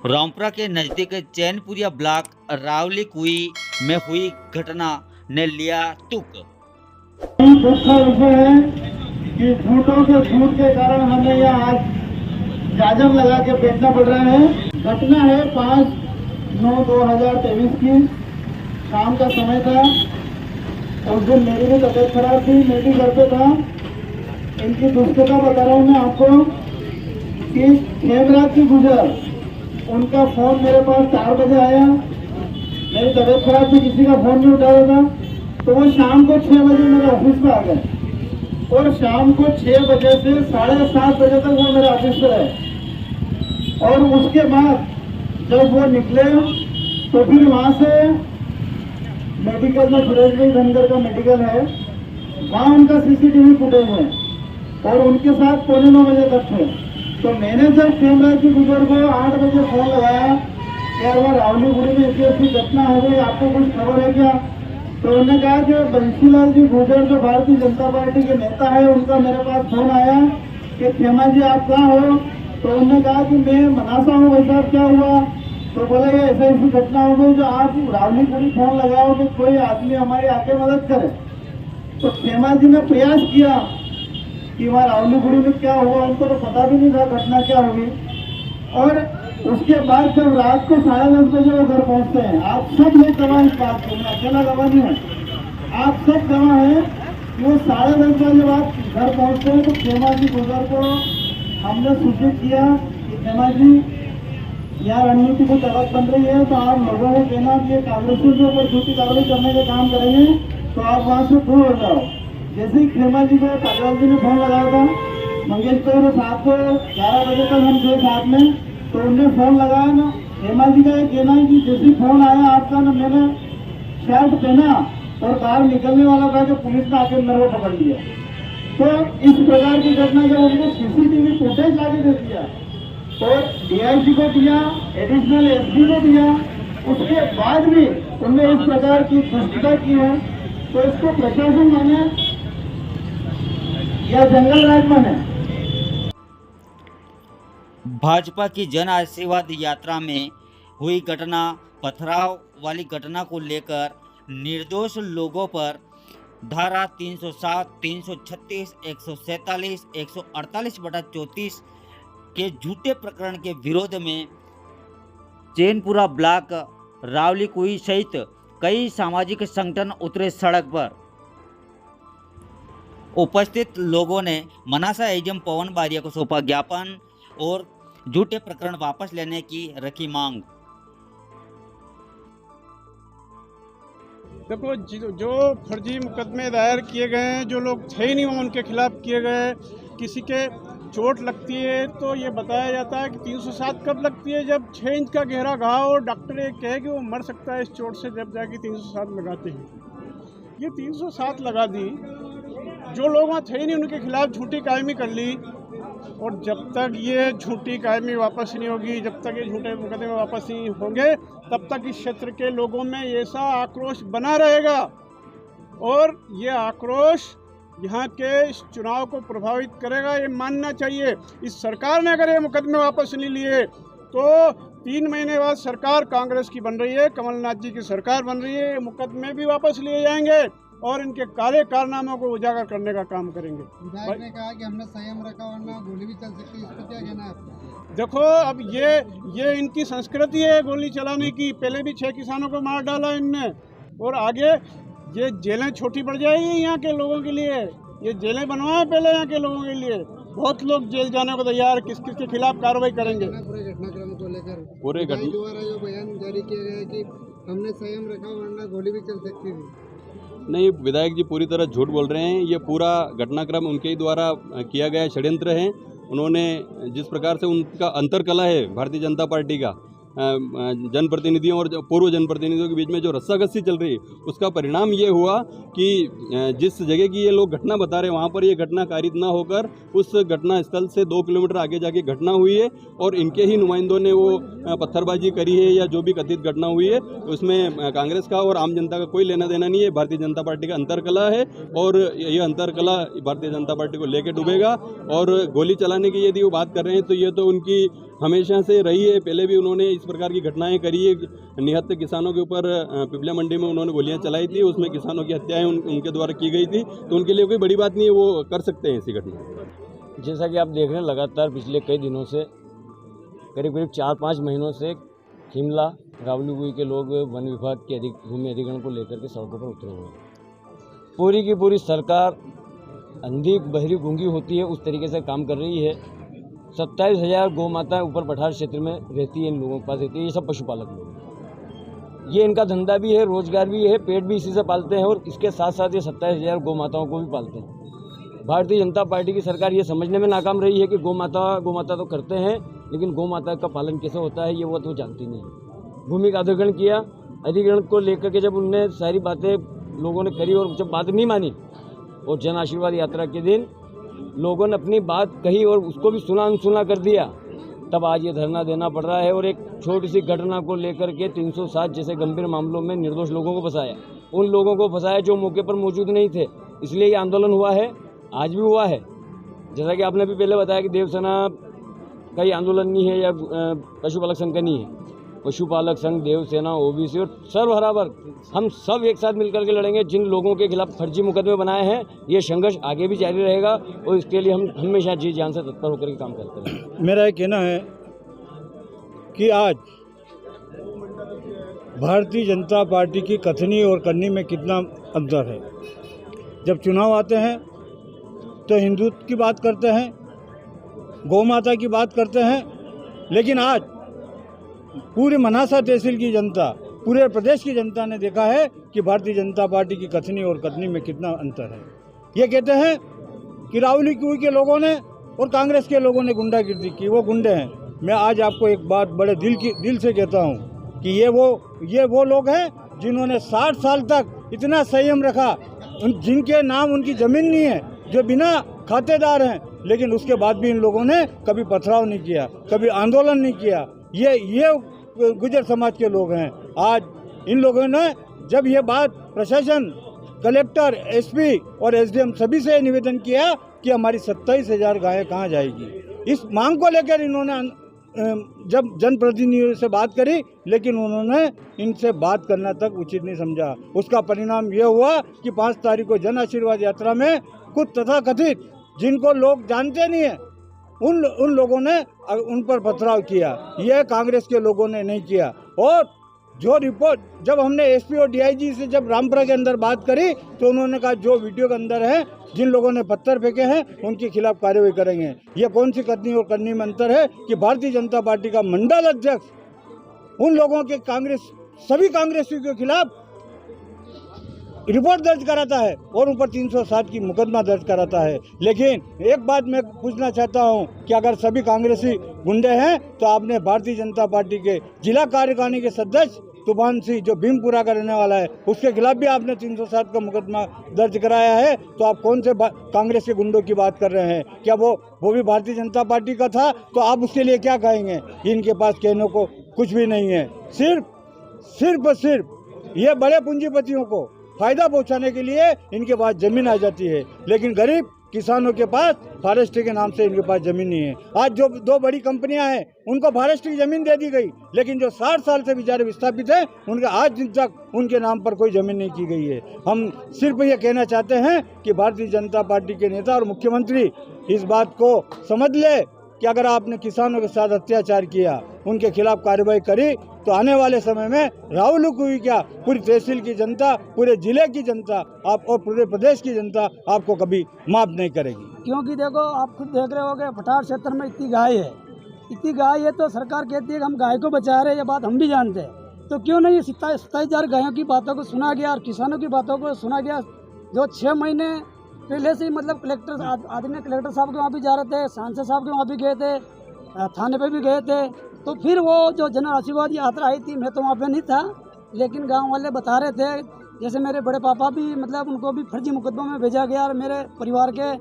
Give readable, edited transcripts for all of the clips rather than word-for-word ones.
रामपुरा के नजदीक चैनपुरिया ब्लॉक रावली कुई में हुई घटना ने लिया तुक। दुख का विषय है कि झूठों के झूठ के कारण हमें यह आज जाजम लगा के बेचना पड़ रहा है। घटना है 5/9/2023 की शाम का समय था। उस दिन मेरी भी तबीयत खराब थी, मैं भी घर पे था। इनकी दुष्टता बता रहा हूँ मैं आपको कि खेमराज की गुजर उनका फोन मेरे पास 4 बजे आया। मेरी तबीयत खराब थी, किसी का फोन नहीं उठा रहा था, तो वो शाम को 6 बजे मेरे ऑफिस में आ गए और शाम को 6 बजे से 7:30 बजे तक वो मेरे ऑफिस पे रहे। और उसके बाद जब वो निकले तो फिर वहां से मेडिकल में सुरेश भाई धनगर का मेडिकल है, वहां उनका सीसीटीवी फुटेज है और उनके साथ 9:15 बजे तक थे। तो मैंने जब खेमराज की गुजर को 8 बजे फोन लगाया, यार वो रावलीगुड़ी में ऐसी घटना हो गई, आपको कुछ खबर है क्या? तो उन्होंने कहा कि बंसीलाल जी गुजर जो भारतीय जनता पार्टी के नेता है, उनका मेरे पास फोन आया कि खेमा जी आप कहाँ हो? तो उन्होंने कहा कि मैं मनासा हूँ। भाई साहब क्या हुआ? तो बोला ये ऐसी घटना हो गई जो आप रावलीगुड़ी फोन लगाओ कि कोई आदमी हमारी आके मदद करे। तो खेमा जी ने प्रयास किया कि वहाँ रावलीगुड़ी में क्या हुआ, उनको तो पता भी नहीं था घटना क्या होगी। और उसके बाद जब रात को 10:30 बजे वो घर पहुंचते हैं, आप सब लोग गवाह इस बात को, मैं अकेला गवाह नहीं हूँ, आप सब गवाह हैं कि वो 10:30 बजे बाद घर पहुंचते हैं। तो खेमा जी गुजर को हमने सूचित किया कि खेमा जी यहाँ रणनीति कुछ अलग बन रही है, तो आप लोगों को कहना कि कांग्रेसियों के ऊपर झूठी कार्रवाई करने का काम करेंगे, तो आप वहाँ से दूर हो जाओ। जैसे ही खेमा जी को पाटवाल जी ने फोन लगाया था, मंगेश भाई साथ को 11 बजे तक हम थे साथ में, तो उनने फोन लगाया ना। खेमा जी का ये कहना है कि जैसे फोन आया आपका ना, मैंने शर्ट पहना और बाहर निकलने वाला था कि पुलिस ने आके मेरे को पकड़ लिया। तो इस प्रकार की घटना जब उनको सीसीटीवी फुटेज लाके दे दिया, तो डीआईजी को दिया, एडिशनल एसपी को दिया, उसके बाद भी उनने इस प्रकार की दुष्टता की है, तो इसको प्रशासन माने या जंगल राज माने? भाजपा की जन आशीर्वाद यात्रा में हुई घटना, पथराव वाली घटना को लेकर निर्दोष लोगों पर धारा 307, 336, 147, 148/34 के झूठे प्रकरण के विरोध में चैनपुरा ब्लॉक रावली कुई सहित कई सामाजिक संगठन उतरे सड़क पर। उपस्थित लोगों ने मनासा एजीएम पवन बारिया को सौंपा ज्ञापन और झूठे प्रकरण वापस लेने की रखी मांग। देखो, जो फर्जी मुकदमे दायर किए गए हैं, जो लोग थे ही नहीं वो उनके खिलाफ किए गए। किसी के चोट लगती है तो ये बताया जाता है कि 307 कब लगती है, जब 6 इंच का गहरा घाव और डॉक्टर ये कहे कि वो मर सकता है इस चोट से, जब जाके 307 लगाते हैं। ये 307 लगा दी, जो लोग वहाँ थे ही नहीं उनके खिलाफ झूठी कायमी कर ली। और जब तक ये झूठी कायमी वापस नहीं होगी, जब तक ये झूठे मुकदमे वापस नहीं होंगे, तब तक इस क्षेत्र के लोगों में ऐसा आक्रोश बना रहेगा। और ये आक्रोश यहाँ के इस चुनाव को प्रभावित करेगा, ये मानना चाहिए। इस सरकार ने अगर ये मुकदमे वापस नहीं लिए तो 3 महीने बाद सरकार कांग्रेस की बन रही है, कमलनाथ जी की सरकार बन रही है, ये मुकदमे भी वापस लिए जाएंगे और इनके काले कारनामों को उजागर करने का काम करेंगे। विधायक ने कहा कि हमने संयम रखा वरना गोली भी चल सकती है, इस पर क्या कहना है आपका? देखो, अब ये इनकी संस्कृति है गोली चलाने की। पहले भी 6 किसानों को मार डाला इनने, और आगे ये जेलें छोटी पड़ जाएगी यहाँ के लोगों के लिए। ये जेलें बनवाएं पहले यहाँ के लोगों के लिए। बहुत लोग जेल जाने को तैयार, किस किस के खिलाफ कार्रवाई करेंगे। पूरे घटनाक्रम को लेकर पूरे द्वारा जो बयान जारी किया गया है कि हमने संयम रखा वरना गोली भी चल सकती थी, नहीं, विधायक जी पूरी तरह झूठ बोल रहे हैं। ये पूरा घटनाक्रम उनके ही द्वारा किया गया षड्यंत्र है। उन्होंने जिस प्रकार से उनका अंतरकला है भारतीय जनता पार्टी का, जनप्रतिनिधियों और पूर्व जनप्रतिनिधियों के बीच में जो रस्साकसी चल रही है, उसका परिणाम ये हुआ कि जिस जगह की ये लोग घटना बता रहे हैं वहाँ पर ये घटना कारित ना होकर उस घटना स्थल से 2 किलोमीटर आगे जाके घटना हुई है और इनके ही नुमाइंदों ने वो पत्थरबाजी करी है या जो भी कथित घटना हुई है, उसमें कांग्रेस का और आम जनता का कोई लेना देना नहीं है। भारतीय जनता पार्टी का अंतरकला है और ये अंतरकला भारतीय जनता पार्टी को लेके डूबेगा। और गोली चलाने की यदि वो बात कर रहे हैं तो ये तो उनकी हमेशा से रही है। पहले भी उन्होंने इस प्रकार की घटनाएं करी है। निहत्थे किसानों के ऊपर पिपलिया मंडी में उन्होंने गोलियां चलाई थी, उसमें किसानों की हत्याएं उनके द्वारा की गई थी, तो उनके लिए कोई बड़ी बात नहीं है, वो कर सकते हैं ऐसी घटना। जैसा कि आप देख रहे हैं, लगातार पिछले कई दिनों से करीब 4-5 महीनों से शिमला रावलीगुई के लोग वन विभाग के भूमि अधिग्रहण को लेकर के सड़कों पर उतरे हुए हैं। पूरी की पूरी सरकार अंधी बहरी गूंगी होती है, उस तरीके से काम कर रही है। 27,000 गौ माताएं ऊपर पठार क्षेत्र में रहती है, इन लोगों के पास रहती है। ये सब पशुपालक लोग हैं, ये इनका धंधा भी है, रोजगार भी है, पेट भी इसी से पालते हैं, और इसके साथ साथ ये 27,000 गौ माताओं को भी पालते हैं। भारतीय जनता पार्टी की सरकार ये समझने में नाकाम रही है कि गौ माता तो करते हैं, लेकिन गौ माता का पालन कैसे होता है ये वो तो जानती नहीं है। भूमि का अधिग्रहण किया, अधिग्रहण को लेकर के जब उनने सारी बातें लोगों ने करी और जब बात नहीं मानी, और जन आशीर्वाद यात्रा के दिन लोगों ने अपनी बात कही और उसको भी सुना अनसुना कर दिया, तब आज ये धरना देना पड़ रहा है। और एक छोटी सी घटना को लेकर के 307 जैसे गंभीर मामलों में निर्दोष लोगों को फंसाया, उन लोगों को फंसाया जो मौके पर मौजूद नहीं थे, इसलिए ये आंदोलन हुआ है, आज भी हुआ है। जैसा कि आपने भी पहले बताया कि देवसेना का ये आंदोलन नहीं है या पशुपालक संघ का नहीं है। पशुपालक संघ, देवसेना, ओबीसी और सर्वहरा वर्ग, हम सब एक साथ मिलकर के लड़ेंगे। जिन लोगों के खिलाफ फर्जी मुकदमे बनाए हैं, ये संघर्ष आगे भी जारी रहेगा और इसके लिए हम हमेशा जी जान से तत्पर होकर के काम करते रहेंगे। मेरा ये कहना है कि आज भारतीय जनता पार्टी की कथनी और करनी में कितना अंतर है। जब चुनाव आते हैं तो हिंदुत्व की बात करते हैं, गौ माता की बात करते हैं, लेकिन आज पूरे मनासा तहसील की जनता, पूरे प्रदेश की जनता ने देखा है कि भारतीय जनता पार्टी की कथनी और करनी में कितना अंतर है। ये कहते हैं कि रावलीगुई के लोगों ने और कांग्रेस के लोगों ने गुंडागिर्दी की, वो गुंडे हैं। मैं आज आपको एक बात बड़े दिल से कहता हूँ कि ये वो लोग हैं जिन्होंने 60 साल तक इतना संयम रखा, जिनके नाम उनकी ज़मीन नहीं है, जो बिना खातेदार हैं, लेकिन उसके बाद भी इन लोगों ने कभी पथराव नहीं किया, कभी आंदोलन नहीं किया। ये गुजर समाज के लोग हैं। आज इन लोगों ने जब ये बात प्रशासन, कलेक्टर, एसपी और एसडीएम सभी से निवेदन किया कि हमारी 27,000 गायें कहाँ जाएगी, इस मांग को लेकर इन्होंने जब जनप्रतिनिधियों से बात करी, लेकिन उन्होंने इनसे बात करना तक उचित नहीं समझा। उसका परिणाम यह हुआ कि 5 तारीख को जन आशीर्वाद यात्रा में कुछ तथाकथित, जिनको लोग जानते नहीं है, उन लोगों ने उन पर पथराव किया। यह कांग्रेस के लोगों ने नहीं किया। और जो रिपोर्ट जब हमने एसपी और डीआईजी से जब रामपुरा के अंदर बात करी, तो उन्होंने कहा जो वीडियो के अंदर है, जिन लोगों ने पत्थर फेंके हैं, उनके खिलाफ कार्रवाई करेंगे। यह कौन सी कथनी और करनी में अंतर है कि भारतीय जनता पार्टी का मंडल अध्यक्ष उन लोगों के सभी कांग्रेसियों के खिलाफ रिपोर्ट दर्ज कराता है और ऊपर 307 की मुकदमा दर्ज कराता है। लेकिन एक बात मैं पूछना चाहता हूं कि अगर सभी कांग्रेसी गुंडे हैं, तो आपने भारतीय जनता पार्टी के जिला कार्यकारिणी के सदस्य तूफान सिंह, जो भीमपुरा का रहने वाला है, उसके खिलाफ भी आपने 307 का मुकदमा दर्ज कराया है। तो आप कौन से कांग्रेस के गुंडों की बात कर रहे हैं? क्या वो भी भारतीय जनता पार्टी का था? तो आप उसके लिए क्या कहेंगे? इनके पास कहने को कुछ भी नहीं है। सिर्फ ये बड़े पूंजीपतियों को फायदा पहुंचाने के लिए इनके पास जमीन आ जाती है, लेकिन गरीब किसानों के पास फॉरेस्ट्री के नाम से इनके पास जमीन नहीं है। आज जो 2 बड़ी कंपनियां हैं, उनको फॉरेस्ट्री की जमीन दे दी गई, लेकिन जो 60 साल से बेचारे विस्थापित हैं, उनके आज दिन तक उनके नाम पर कोई जमीन नहीं की गई है। हम सिर्फ ये कहना चाहते हैं कि भारतीय जनता पार्टी के नेता और मुख्यमंत्री इस बात को समझ ले कि अगर आपने किसानों के साथ अत्याचार किया, उनके खिलाफ कार्रवाई करी, तो आने वाले समय में रावलीगुई क्या, पूरी तहसील की जनता, पूरे जिले की जनता आप और पूरे प्रदेश की जनता आपको कभी माफ नहीं करेगी। क्योंकि देखो, आप खुद देख रहे होगे, पठार क्षेत्र में इतनी गाय है, तो सरकार कहती है कि हम गाय को बचा रहे हैं, ये बात हम भी जानते हैं। तो क्यों नहीं 27,000 गायों की बातों को सुना गया और किसानों की बातों को सुना गया, जो 6 महीने पहले से ही, मतलब कलेक्टर आदमी कलेक्टर साहब के वहाँ भी जा रहे थे, सांसद साहब के वहाँ भी गए थे, थाने पे भी गए थे। तो फिर वो जो जन आशीर्वाद यात्रा आई थी, मैं तो वहाँ पे नहीं था, लेकिन गांव वाले बता रहे थे, जैसे मेरे बड़े पापा भी, मतलब उनको भी फर्जी मुकदमों में भेजा गया और मेरे परिवार के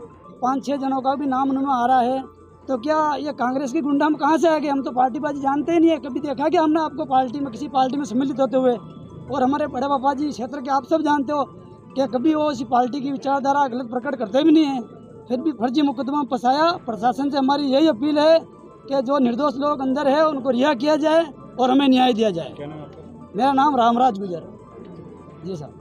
5-6 जनों का भी नाम उनमें आ रहा है। तो क्या ये कांग्रेस की गुंडा हम कहाँ से आ गए? हम तो पार्टीबाजी जानते ही नहीं है। कभी देखा कि हमने आपको पार्टी में, किसी पार्टी में सम्मिलित होते हुए? और हमारे बड़े पापा जी क्षेत्र के आप सब जानते हो कि कभी वो इसी पार्टी की विचारधारा गलत प्रकट करते भी नहीं है, फिर भी फर्जी मुकदमा में फंसाया। प्रशासन से हमारी यही अपील है कि जो निर्दोष लोग अंदर है उनको रिहा किया जाए और हमें न्याय दिया जाए। मेरा नाम रामराज गुजर। जी साहब।